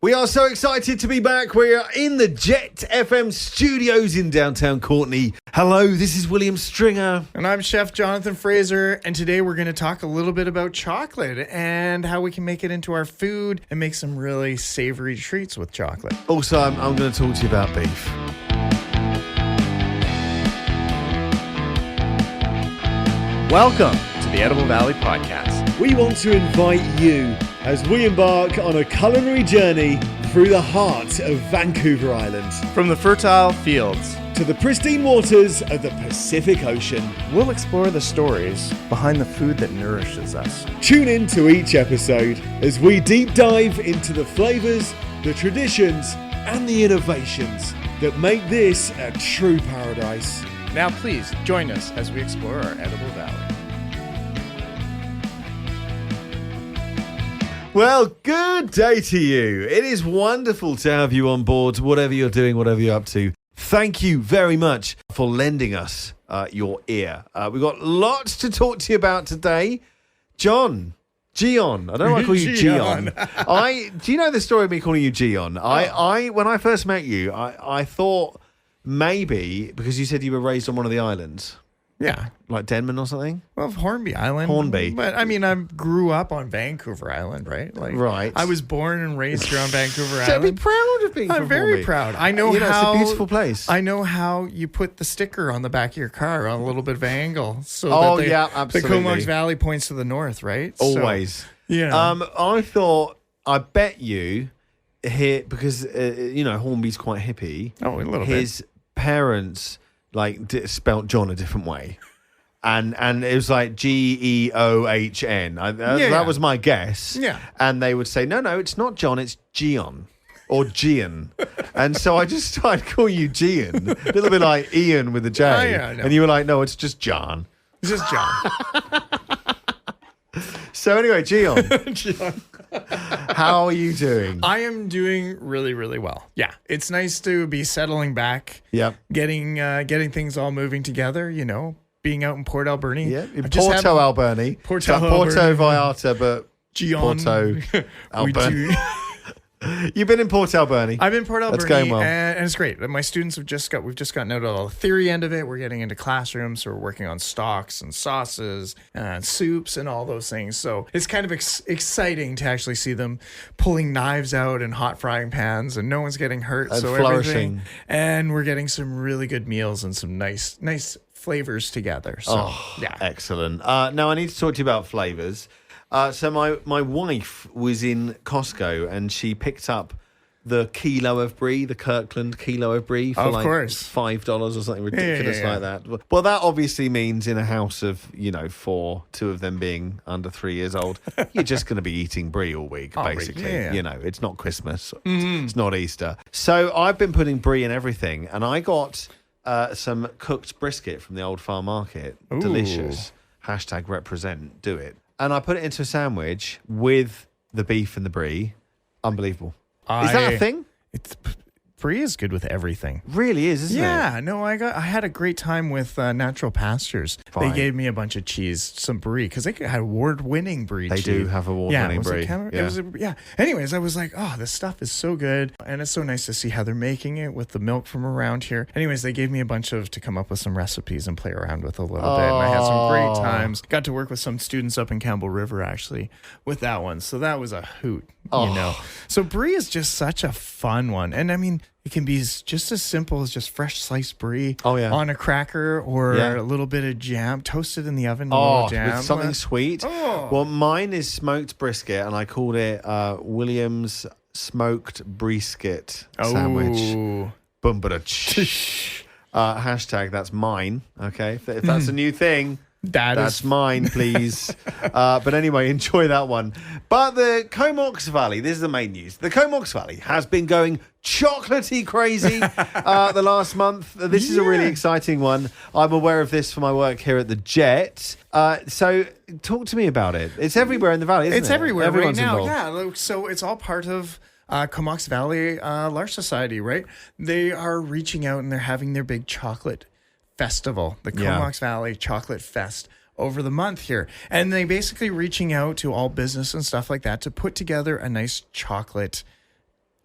We are so excited to be back. We are in the Jet FM studios in downtown Courtenay. Hello, this is William Stringer. And I'm Chef Jonathan Fraser. And today we're going to talk a little bit about chocolate and how we can make it into our food and make some really savory treats with chocolate. Also, I'm going to talk to you about beef. Welcome to the Edible Valley Podcast. We want to invite you as we embark on a culinary journey through the heart of Vancouver Island From the fertile fields, to the pristine waters of the Pacific Ocean. we'll explore the stories behind the food that nourishes us. Tune in to each episode as we deep dive into the flavors, the traditions, and the innovations that make this a true paradise. Now please join us as we explore our Edible Valley. Well, good day to you. It is wonderful to have you on board, whatever you're doing, whatever you're up to. Thank you very much for lending us your ear. We've got lots to talk to you about today. Gian. I don't know why I call you Gian. Do you know the story of me calling you Gian? When I first met you, I thought maybe because you said you were raised on one of the islands. Yeah. Like Denman or something? Well, Hornby Island. Hornby. But I mean, I grew up on Vancouver Island, right? Right. I was born and raised here on Vancouver So Island. be proud of being I'm from very Hornby. proud. I know It's how a beautiful place. I know how you put the sticker on the back of your car on a little bit of angle, so Yeah, absolutely. the Comox Valley points to the north, right? Always. So, yeah. I thought, I bet you here, because, Hornby's quite hippie. Oh, a little bit. His parents, spelt John a different way. And it was like Geohn. That was my guess. Yeah. And they would say, no, it's not John, it's Gian. Or Gian. And so I just started calling you Gian. A little bit like Ian with a J. Oh, yeah, I know. And you were like, no, it's just John. It's just John. So anyway, Gian, John. how are you doing? I am doing really, really well. Yeah, it's nice to be settling back. Yep. Getting things all moving together. Being out in Port Alberni. Yeah, in I've just had- Porto Alberni. Porto It's like Porto Alberni. Vallarta, but Gian. Porto We Alberni. do- You've been in Port Alberni. I've been in Port That's Alberni, going well. and it's great. My students we've just gotten out of all the theory end of it. We're getting into classrooms, so we're working on stocks and sauces and soups and all those things. So it's kind of exciting to actually see them pulling knives out and hot frying pans, and no one's getting hurt. And so flourishing. and we're getting some really good meals and some nice flavors together. So yeah. Excellent. Now, I need to talk to you about flavours. So my wife was in Costco and she picked up the kilo of brie, the Kirkland kilo of brie for Of course. $5 or something ridiculous Yeah. like that. Well, that obviously means in a house of, 4, 2 of them being under 3 years old, you're just going to be eating brie all week, basically. yeah. It's not Christmas. It's not Easter. So I've been putting brie in everything, and I got some cooked brisket from the old farm market. Ooh. Delicious. #represent. Do it. And I put it into a sandwich with the beef and the brie. Unbelievable. Is that a thing? Brie is good with everything. Really is, isn't it? Yeah, no, I had a great time with Natural Pastures. Fine. They gave me a bunch of cheese, some brie, because they had award-winning brie. They cheese. do have award-winning brie. Yeah. Anyways, I was like, oh, this stuff is so good, and it's so nice to see how they're making it with the milk from around here. Anyways, they gave me a bunch to come up with some recipes and play around with a little bit, and I had some great times. Got to work with some students up in Campbell River actually with that one, so that was a hoot. So brie is just such a fun one, and I mean, it can be just as simple as just fresh sliced brie on a cracker or a little bit of jam, toasted in the oven. Jam. With something sweet. Well, mine is smoked brisket, and I called it William's smoked brisket sandwich. Boom, but hashtag that's mine. Okay, if that's a new thing. That's mine, please. But anyway, enjoy that one. But the Comox Valley, this is the main news. The Comox Valley has been going chocolatey crazy the last month. This is a really exciting one. I'm aware of this for my work here at the Jet. So talk to me about it. It's everywhere in the valley, isn't it? It's everywhere Everyone's right now. involved. Yeah, so it's all part of Comox Valley L'Arche Society, right? They are reaching out and they're having their big chocolate festival, the Comox Valley Chocolate Fest, over the month here. And they basically reaching out to all business and stuff like that to put together a nice chocolate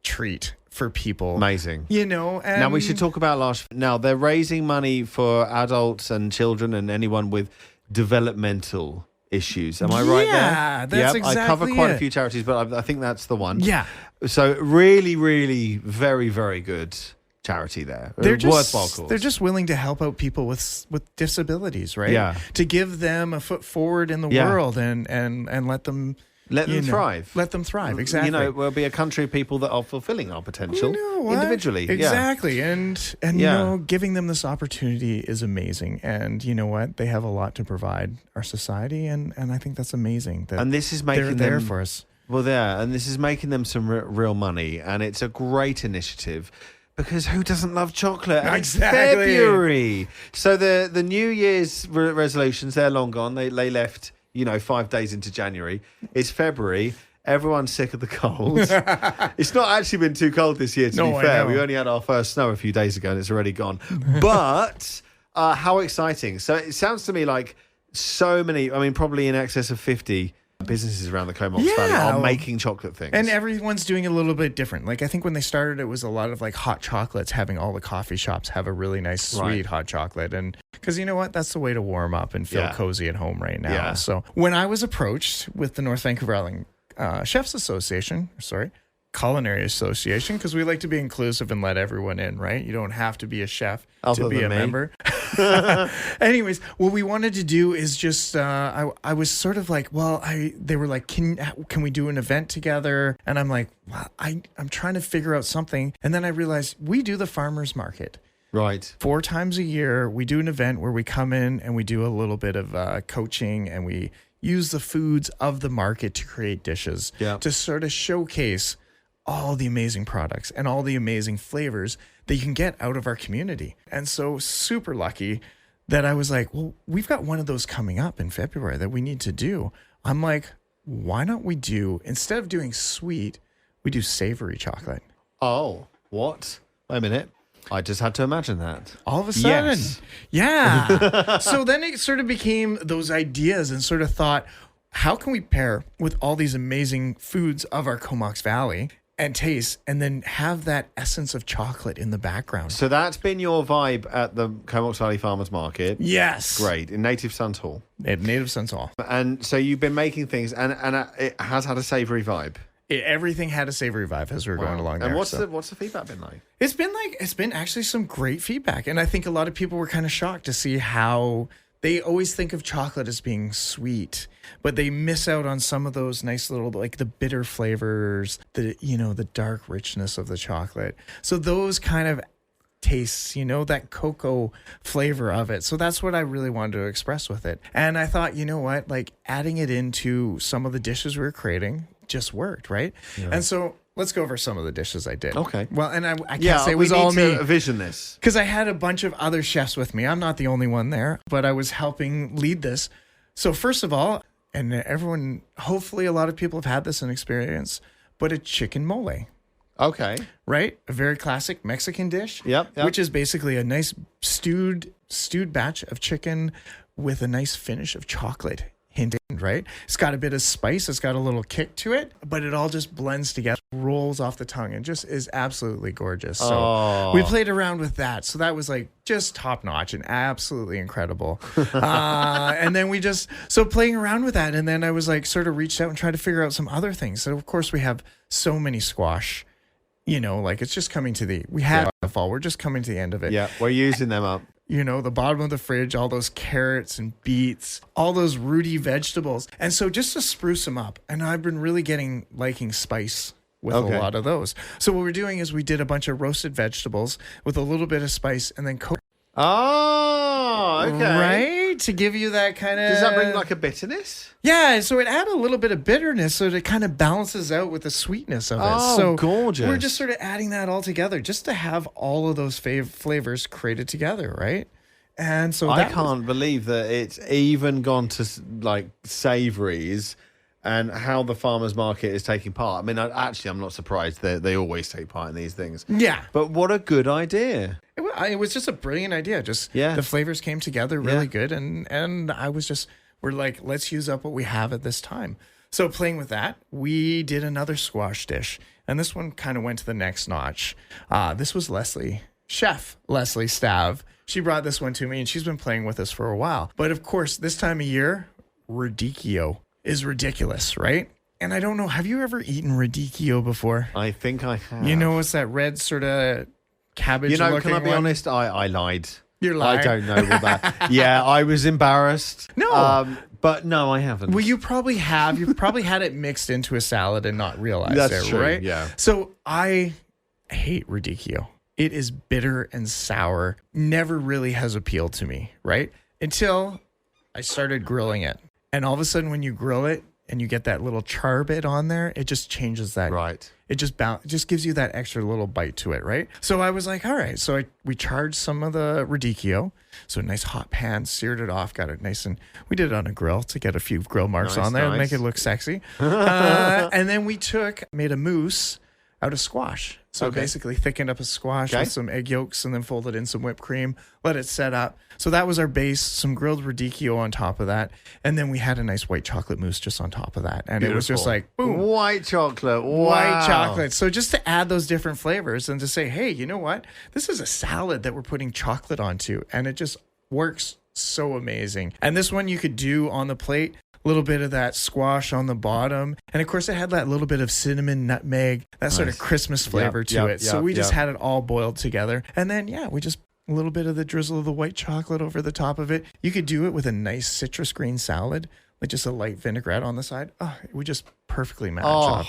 treat for people. Amazing. You know, and Now we should talk about L'Arche. Now they're raising money for adults and children and anyone with developmental issues. Am I right there? Yeah, that's exactly I cover quite a it. few charities, but I think that's the one. Yeah. So really, really, very, very good charity there. They're Worthwhile cause. They're just willing to help out people with disabilities, right? Yeah. To give them a foot forward in the world and let them thrive. Let them thrive. Exactly. You know, we'll be a country of people that are fulfilling our potential You know what? individually. Exactly. And you know, giving them this opportunity is amazing. And you know what? They have a lot to provide our society, and I think that's amazing. That And this is making they're them there for us. Well, and this is making them some real money, and it's a great initiative. Because who doesn't love chocolate? And it's Exactly. February. So the New Year's resolutions, they're long gone. They left, 5 days into January. It's February. Everyone's sick of the cold. It's not actually been too cold this year, to be I fair. know. We only had our first snow a few days ago, and it's already gone. But how exciting. So it sounds to me like so many, probably in excess of 50 businesses around the Comox Valley are making chocolate things. And everyone's doing a little bit different. Like I think when they started, it was a lot of like hot chocolates, having all the coffee shops have a really nice sweet hot chocolate. And because you know what, that's the way to warm up and feel cozy at home right now. Yeah. So when I was approached with the North Vancouver Island Chefs Association, Culinary Association, because we like to be inclusive and let everyone in, right? You don't have to be a chef to be a member. Anyways, what we wanted to do is just, I was sort of like, they were like, can we do an event together? And I'm like, well, I'm trying to figure out something. And then I realized we do the farmers market. Right. 4 times a year, we do an event where we come in and we do a little bit of coaching, and we use the foods of the market to create dishes to sort of showcase all the amazing products and all the amazing flavors that you can get out of our community. And so super lucky that I was like, well, we've got one of those coming up in February that we need to do. I'm like, why not instead of doing sweet, we do savoury chocolate. Oh, what? Wait a minute. I just had to imagine that. All of a sudden. Yes. Yeah. So then it sort of became those ideas and sort of thought, how can we pair with all these amazing foods of our Comox Valley and taste, and then have that essence of chocolate in the background? So that's been your vibe at the Comox Valley Farmers Market. Yes. Great. In Native Sons Hall. At Native Sons Hall. And so you've been making things, and it has had a savoury vibe. Everything had a savory vibe as we were going along there. And what's the feedback been like? It's been actually some great feedback. And I think a lot of people were kind of shocked to see how they always think of chocolate as being sweet, but they miss out on some of those nice little, like the bitter flavors, the dark richness of the chocolate. So those kind of tastes, that cocoa flavor of it. So that's what I really wanted to express with it. And I thought, you know what, like adding it into some of the dishes we were creating just worked, right? Yeah. And so let's go over some of the dishes I did. Okay. Well, and I can't say it was all me. We need to vision this. Because I had a bunch of other chefs with me. I'm not the only one there, but I was helping lead this. So first of all, and everyone, hopefully a lot of people have had this experience, but a chicken mole. Okay. Right? A very classic Mexican dish. Yep. Which is basically a nice stewed batch of chicken with a nice finish of chocolate. Hint, right? It's got a bit of spice. It's got a little kick to it, but it all just blends together, rolls off the tongue, and just is absolutely gorgeous. So we played around with that. So that was like just top notch and absolutely incredible. And then playing around with that. And then I was like, sort of reached out and tried to figure out some other things. So of course we have so many squash, like it's just coming to we had the fall. We're just coming to the end of it. Yeah. We're using them up. The bottom of the fridge, all those carrots and beets, all those rooty vegetables. And so just to spruce them up, and I've been really liking spice with a lot of those. So what we're doing is we did a bunch of roasted vegetables with a little bit of spice and then cook. Oh, okay. Right? To give you that kind of... Does that bring like a bitterness? Yeah, so it added a little bit of bitterness so it kind of balances out with the sweetness of it. Oh, so gorgeous. We're just sort of adding that all together just to have all of those flavors created together, right? And so I can't believe that it's even gone to like savouries and how the farmers market is taking part. I mean, I'm not surprised that they always take part in these things. Yeah. But what a good idea. It was just a brilliant idea. Just the flavors came together really good. And I was we're like, let's use up what we have at this time. So playing with that, we did another squash dish. And this one kind of went to the next notch. This was Chef Leslie Stav. She brought this one to me, and she's been playing with us for a while. But of course, this time of year, radicchio is ridiculous, right? And I don't know, have you ever eaten radicchio before? I think I have. You know, it's that red sort of cabbage. You know, can I be honest? I lied. You're lying. I don't know what that. Yeah, I was embarrassed. No. But no, I haven't. Well, you probably have. You've probably had it mixed into a salad and not realized That's it, true, right? yeah. So I hate radicchio. It is bitter and sour. Never really has appealed to me, right? Until I started grilling it. And all of a sudden when you grill it and you get that little char bit on there, it just changes that. Right. It just gives you that extra little bite to it, right? So I was like, all right. So we charged some of the radicchio. So a nice hot pan, seared it off, got it nice, and we did it on a grill to get a few grill marks on there to make it look sexy. And then we made a mousse out of squash. So basically thickened up a squash with some egg yolks and then folded in some whipped cream, let it set up. So that was our base, some grilled radicchio on top of that. And then we had a nice white chocolate mousse just on top of that. And Beautiful. It was just like, boom. White chocolate. Wow. White chocolate. So just to add those different flavors and to say, hey, you know what? This is a salad that we're putting chocolate onto. And it just works so amazing. And this one you could do on the plate. A little bit of that squash on the bottom. And of course, it had that little bit of cinnamon, nutmeg, that sort of Christmas flavor to it. So we just had it all boiled together. And then, we just a little bit of the drizzle of the white chocolate over the top of it. You could do it with a nice citrus green salad, with just a light vinaigrette on the side. Oh, it would just perfectly match up.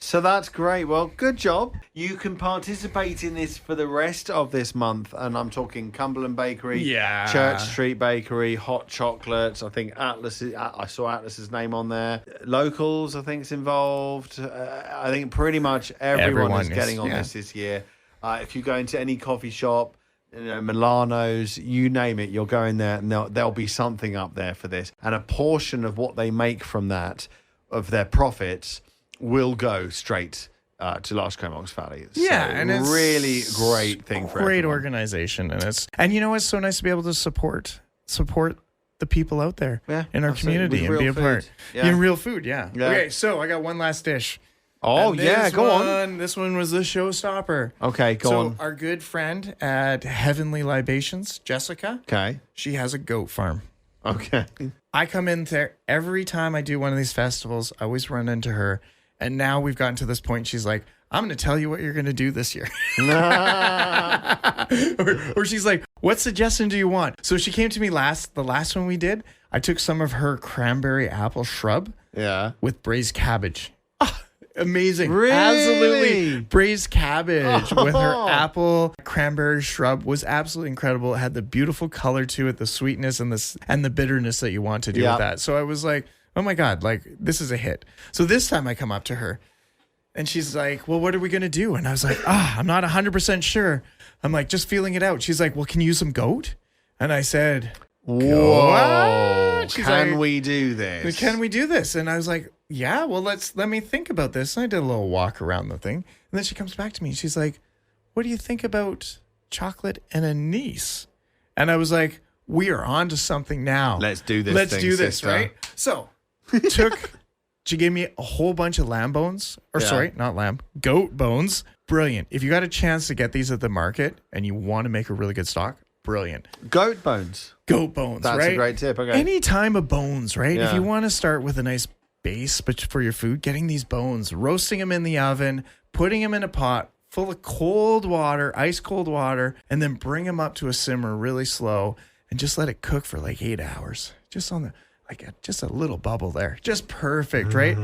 So that's great. Well, good job. You can participate in this for the rest of this month. And I'm talking Cumberland Bakery, Church Street Bakery, Hot Chocolates. I think Atlas, I saw Atlas's name on there. Locals, I think, is involved. I think pretty much everyone is getting on this year. If you go into any coffee shop, Milano's, you name it, you're going there and there'll be something up there for this. And a portion of what they make from that, of their profits, will go straight to L'Arche Comox Valley. And it's really great thing for great everyone. Organization, and you know it's so nice to be able to support the people out there in our community and be a part in real food. Okay, so I got one last dish. Oh go on. This one was the showstopper. Okay, go on. So our good friend at Heavenly Libations, Jessica. Okay, she has a goat farm. Okay, I come in there every time I do one of these festivals. I always run into her. And now we've gotten to this point. She's like, I'm going to tell you what you're going to do this year. or she's like, what suggestion do you want? So she came to me the last one we did. I took some of her cranberry apple shrub with braised cabbage. Oh, amazing. Really? Absolutely. Braised cabbage with her apple cranberry shrub was absolutely incredible. It had the beautiful color to it, the sweetness and the bitterness that you want to do with that. So I was like, oh my God, like this is a hit. So this time I come up to her and she's like, well, what are we going to do? And I was like, I'm not 100% sure. I'm like, just feeling it out. She's like, well, can you use some goat? And I said, whoa, can we do this? Can we do this? And I was like, yeah, well, let me think about this. And I did a little walk around the thing. And then she comes back to me and she's like, what do you think about chocolate and anise? And I was like, we are on to something now. Let's do this. Sister. Right? So she gave me a whole bunch of goat bones. Brilliant. If you got a chance to get these at the market and you want to make a really good stock, brilliant. Goat bones. That's a great tip. Okay. Any time of bones, right? If you want to start with a nice base for your food, getting these bones, roasting them in the oven, putting them in a pot full of cold water, ice cold water, and then bring them up to a simmer really slow and just let it cook for like 8 hours. Just on just a little bubble there. Just perfect, right?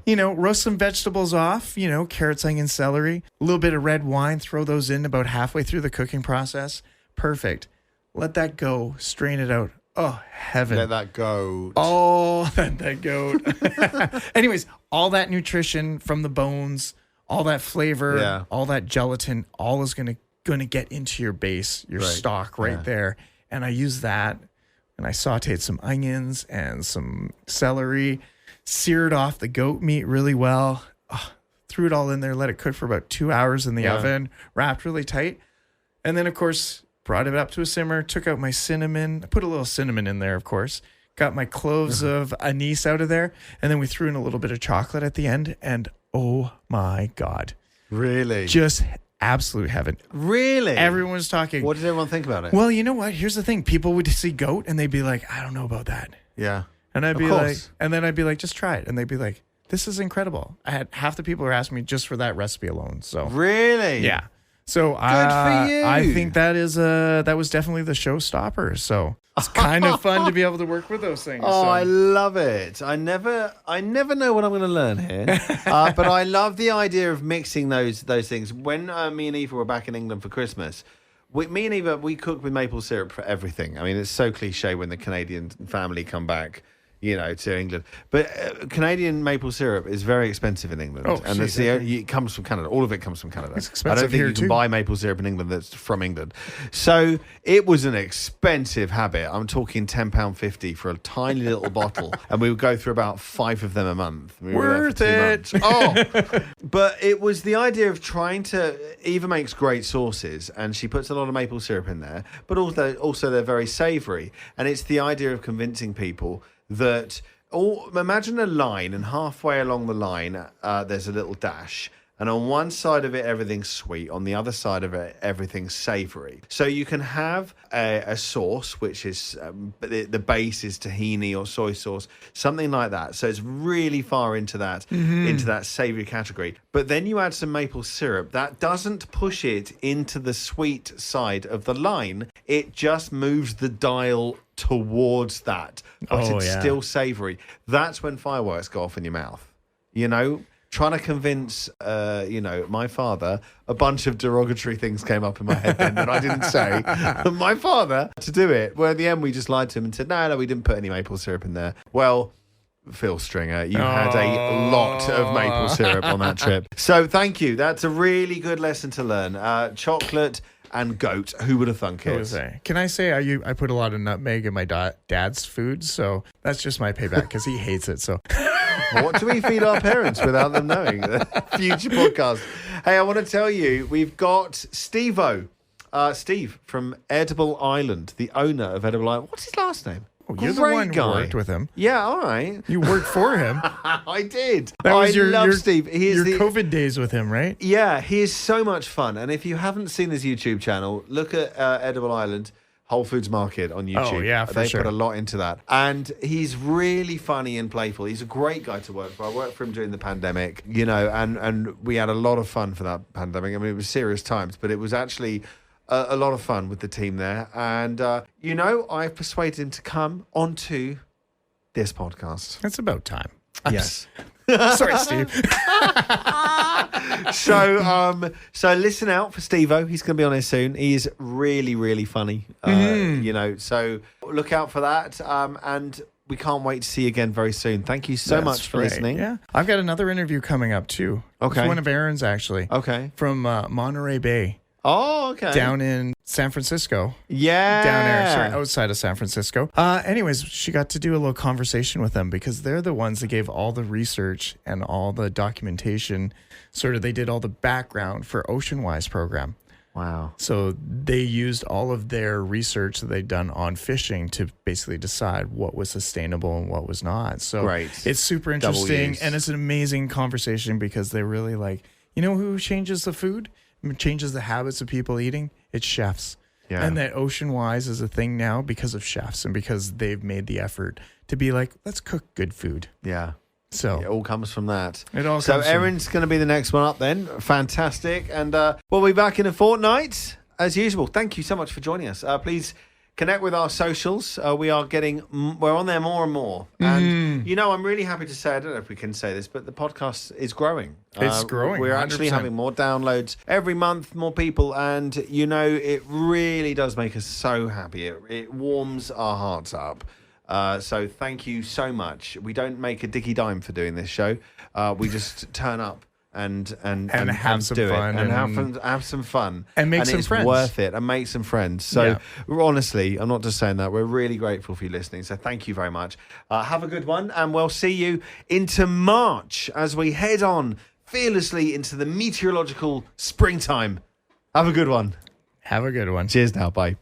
Roast some vegetables off, carrots, onions, celery, a little bit of red wine, throw those in about halfway through the cooking process. Perfect. Let that go, strain it out. Oh, heaven. Let that go. Oh, let that go. Anyways, all that nutrition from the bones, all that flavor, all that gelatin, all is going to get into your base, your stock right there. And I use that. And I sauteed some onions and some celery, seared off the goat meat really well, threw it all in there, let it cook for about 2 hours in the oven, wrapped really tight. And then, of course, brought it up to a simmer, took out my cinnamon, I put a little cinnamon in there, of course, got my cloves of anise out of there, and then we threw in a little bit of chocolate at the end, and oh my God. Really? Just absolute heaven. Really? Everyone was talking. What did everyone think about it? Well, you know what? Here's the thing. People would see goat, and they'd be like, I don't know about that. Yeah. And I'd Of be course. like, just try it. And they'd be like, this is incredible. I had half the people were asking me just for that recipe alone. So Really? yeah. So Good for you. I think that was definitely the showstopper. So it's kind of fun to be able to work with those things. Oh, so. I love it. I never know what I'm going to learn here. But I love the idea of mixing those things. When me and Eva were back in England for Christmas, me and Eva, we cook with maple syrup for everything. I mean, it's so cliche when the Canadian family come back, to England. But Canadian maple syrup is very expensive in England. Oh, and it comes from Canada. All of it comes from Canada. It's I expensive don't think here you can too. buy maple syrup in England that's from England. So it was an expensive habit. I'm talking £10.50 for a tiny little bottle. And we would go through about 5 of them a month. We were there for 2 months. Oh! But it was the idea of trying to... Eva makes great sauces and she puts a lot of maple syrup in there. But also they're very savoury. And it's the idea of convincing people that imagine a line, and halfway along the line there's a little dash, and on one side of it everything's sweet, on the other side of it everything's savoury. So you can have a sauce which is the base is tahini or soy sauce, something like that. So it's really far into that savoury category. But then you add some maple syrup that doesn't push it into the sweet side of the line. It just moves the dial towards that, but it's still savoury. That's when fireworks go off in your mouth. Trying to convince, my father, a bunch of derogatory things came up in my head then that I didn't say. My father to do it. Where in the end we just lied to him and said, no, we didn't put any maple syrup in there. Well, Phil Stringer, you had a lot of maple syrup on that trip. So thank you. That's a really good lesson to learn. Chocolate and goat. Who would have thunk it? Can I say I put a lot of nutmeg in my dad's food, so that's just my payback because he hates it. So what do we feed our parents without them knowing? Future podcast. Hey, I want to tell you, we've got Steve-O. Steve from Edible Island, the owner of Edible Island. What's his last name? Oh, you're the one who worked with him. Yeah, all right. You worked for him. I did. That was I love Steve. Your COVID days with him, right? Yeah, he is so much fun. And if you haven't seen his YouTube channel, look at Edible Island Whole Foods Market on YouTube. Oh, yeah, They sure. put a lot into that. And he's really funny and playful. He's a great guy to work for. I worked for him during the pandemic, and we had a lot of fun for that pandemic. I mean, it was serious times, but it was actually... a lot of fun with the team there. And, I've persuaded him to come onto this podcast. It's about time. Yes. Sorry, Steve. So listen out for Steve-O. He's going to be on here soon. He is really, really funny. So look out for that. And we can't wait to see you again very soon. Thank you so much for listening. Yeah. I've got another interview coming up, too. Okay. It's one of Aaron's, actually. Okay. From Monterey Bay. Oh, okay. Down in San Francisco. Yeah. Down there. Sorry, outside of San Francisco. Anyways, she got to do a little conversation with them because they're the ones that gave all the research and all the documentation. They did all the background for Oceanwise program. Wow. So they used all of their research that they'd done on fishing to basically decide what was sustainable and what was not. So it's super interesting. And it's an amazing conversation because they're really like, who changes the food? Changes the habits of people eating? It's chefs. Yeah. And that Oceanwise is a thing now because of chefs and because they've made the effort to be like, let's cook good food. Yeah. So it all comes from that. So Erin's going to be the next one up then. Fantastic. And we'll be back in a fortnight as usual. Thank you so much for joining us. Please connect with our socials. We're on there more and more. And, I'm really happy to say, I don't know if we can say this, but the podcast is growing. It's growing. We're actually 100%. having more downloads every month, more people. And, it really does make us so happy. It warms our hearts up. So thank you so much. We don't make a dicky dime for doing this show. We just turn up and have some fun and have some fun and make some it's friends. Worth it and make some friends. So honestly, I'm not just saying that. We're really grateful for you listening. So thank you very much. Have a good one, and we'll see you into March as we head on fearlessly into the meteorological springtime. Have a good one. Have a good one. Cheers now. Bye.